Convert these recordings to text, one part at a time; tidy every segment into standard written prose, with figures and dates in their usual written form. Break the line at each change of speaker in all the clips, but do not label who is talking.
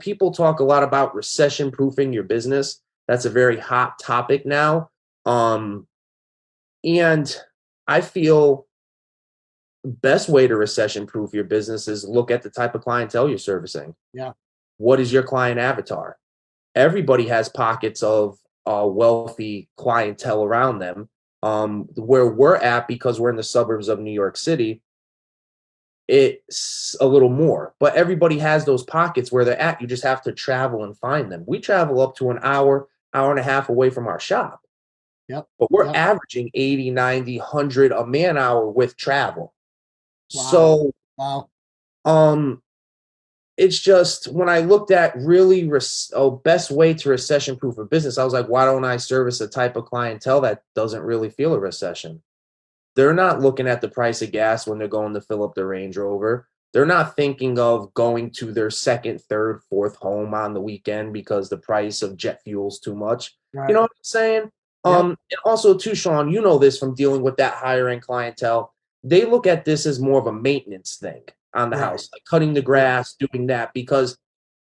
people talk a lot about recession-proofing your business. That's a very hot topic now. And I feel the best way to recession-proof your business is look at the type of clientele you're servicing.
Yeah.
What is your client avatar? Everybody has pockets of wealthy clientele around them. Where we're at, because we're in the suburbs of New York City, it's a little more, but everybody has those pockets where they're at. You just have to travel and find them. We travel up to an hour, hour and a half away from our shop,
Yep.
but we're
Yep.
averaging 80, 90, 100 a man hour with travel.
Wow.
So,
Wow.
it's just when I looked at really best way to recession proof a business, I was like, why don't I service a type of clientele that doesn't really feel a recession? They're not looking at the price of gas when they're going to fill up their Range Rover. They're not thinking of going to their second, third, fourth home on the weekend because the price of jet fuel's too much.
Right.
You know what I'm saying?
Yep.
And also too, Shawn, you know this from dealing with that higher end clientele. They look at this as more of a maintenance thing on the
Right.
house, like cutting the grass, doing that, because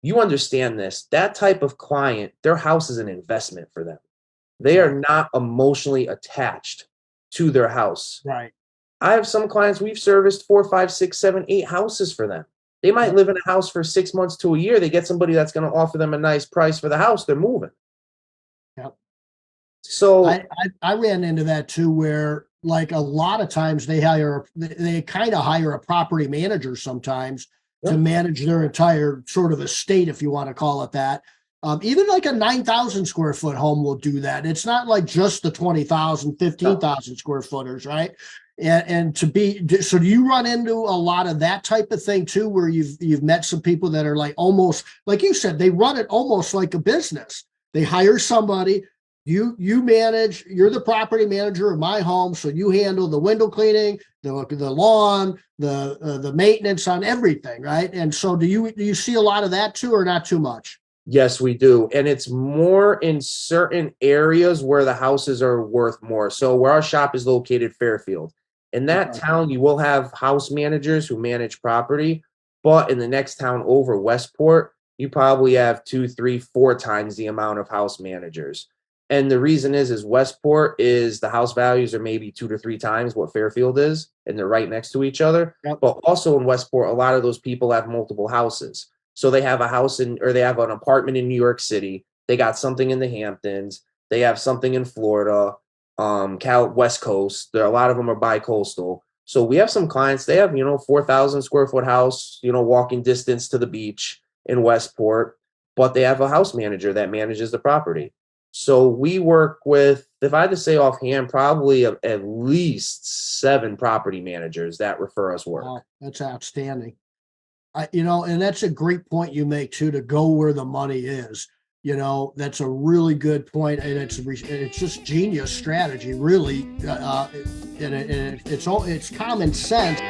you understand this. That type of client, their house is an investment for them. They are not emotionally attached to their house.
Right.
I have some clients we've serviced 4, 5, 6, 7, 8 houses for them. They might live in a house for 6 months to a year. They get somebody that's going to offer them a nice price for the house. They're moving.
Yep.
So
I ran into that too, where like a lot of times they kind of hire a property manager sometimes to manage their entire sort of estate, if you want to call it that. Even like a 9,000 square foot home will do that. It's not like just the 20,000, 15,000 square footers, right? And so do you run into a lot of that type of thing too, where you've met some people that are like almost, like you said, they run it almost like a business. They hire somebody, you manage, you're the property manager of my home, so you handle the window cleaning, the lawn, the maintenance on everything, right? And so do you see a lot of that too, or not too much?
yes, we do. And it's more in certain areas where the houses are worth more. So where our shop is located, Fairfield. In that town, you will have house managers who manage property, but in the next town over, Westport, you probably have 2, 3, 4 times the amount of house managers. And the reason is Westport is the house values are maybe 2 to 3 times what Fairfield is, and they're right next to each other.
Yep.
But also in Westport, a lot of those people have multiple houses. So they have a house or they have an apartment in New York City. They got something in the Hamptons. They have something in Florida, West Coast. A lot of them are bi-coastal. So we have some clients, they have, 4,000 square foot house, walking distance to the beach in Westport, but they have a house manager that manages the property. So we work with, if I had to say offhand, probably at least 7 property managers that refer us work.
Wow, that's outstanding. And that's a great point you make too, to go where the money is. That's a really good point, and it's just genius strategy, really. And it's common sense.